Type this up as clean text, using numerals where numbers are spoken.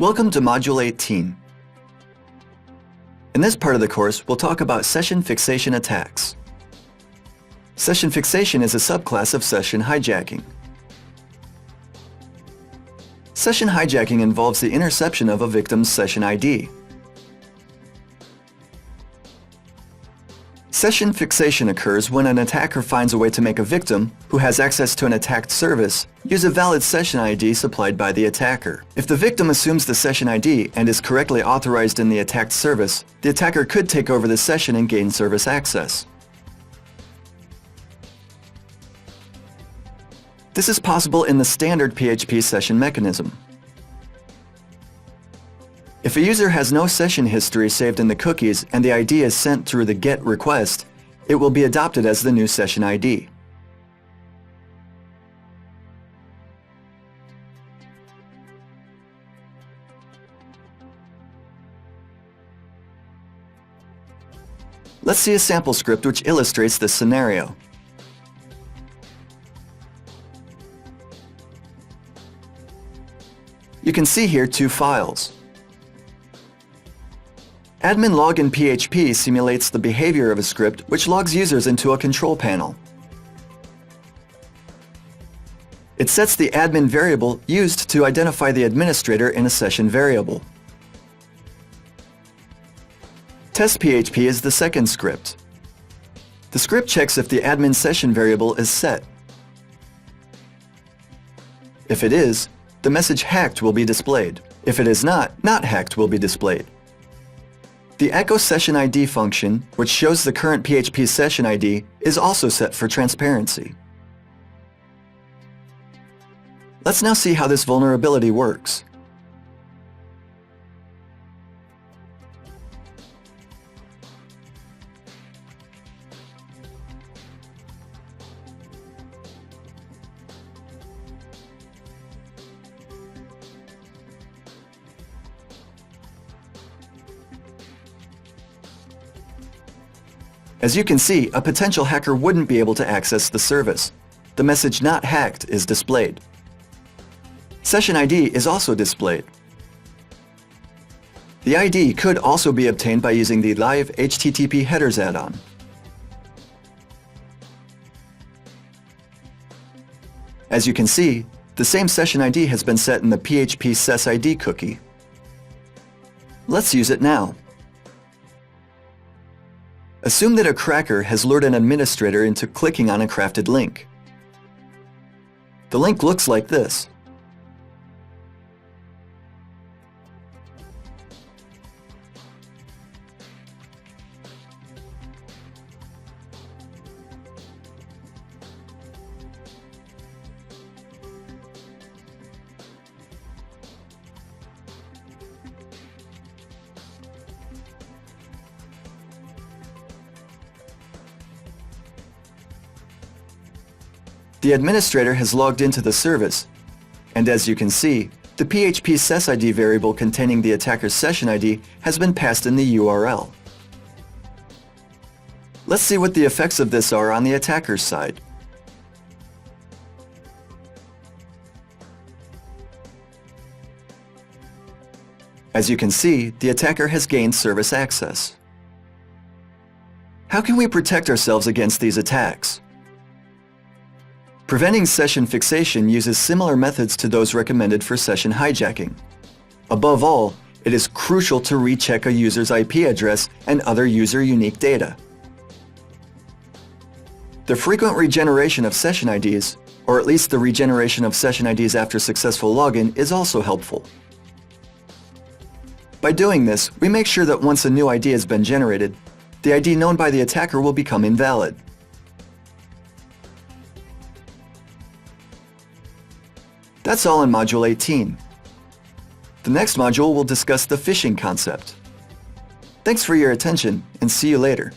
Welcome to Module 18. In this part of the course, we'll talk about session fixation attacks. Session fixation is a subclass of session hijacking. Session hijacking involves the interception of a victim's session ID. Session fixation occurs when an attacker finds a way to make a victim, who has access to an attacked service, use a valid session ID supplied by the attacker. If the victim assumes the session ID and is correctly authorized in the attacked service, the attacker could take over the session and gain service access. This is possible in the standard PHP session mechanism. If a user has no session history saved in the cookies and the ID is sent through the GET request, it will be adopted as the new session ID. Let's see a sample script which illustrates this scenario. You can see here two files. Admin login PHP simulates the behavior of a script which logs users into a control panel. It sets the admin variable used to identify the administrator in a session variable. Test PHP is the second script. The script checks if the admin session variable is set. If it is, the message hacked will be displayed. If it is not hacked will be displayed. The echo session ID function, which shows the current PHP session ID, is also set for transparency. Let's now see how this vulnerability works. As you can see, a potential hacker wouldn't be able to access the service. The message "not hacked" is displayed. Session ID is also displayed. The ID could also be obtained by using the Live HTTP Headers add-on. As you can see, the same session ID has been set in the PHP SesID cookie. Let's use it now. Assume that a cracker has lured an administrator into clicking on a crafted link. The link looks like this. The administrator has logged into the service, and as you can see, the PHP SesID variable containing the attacker's session ID has been passed in the URL. Let's see what the effects of this are on the attacker's side. As you can see, the attacker has gained service access. How can we protect ourselves against these attacks? Preventing session fixation uses similar methods to those recommended for session hijacking. Above all, it is crucial to recheck a user's IP address and other user-unique data. The frequent regeneration of session IDs, or at least the regeneration of session IDs after successful login, is also helpful. By doing this, we make sure that once a new ID has been generated, the ID known by the attacker will become invalid. That's all in Module 18. The next module will discuss the phishing concept. Thanks for your attention, and see you later.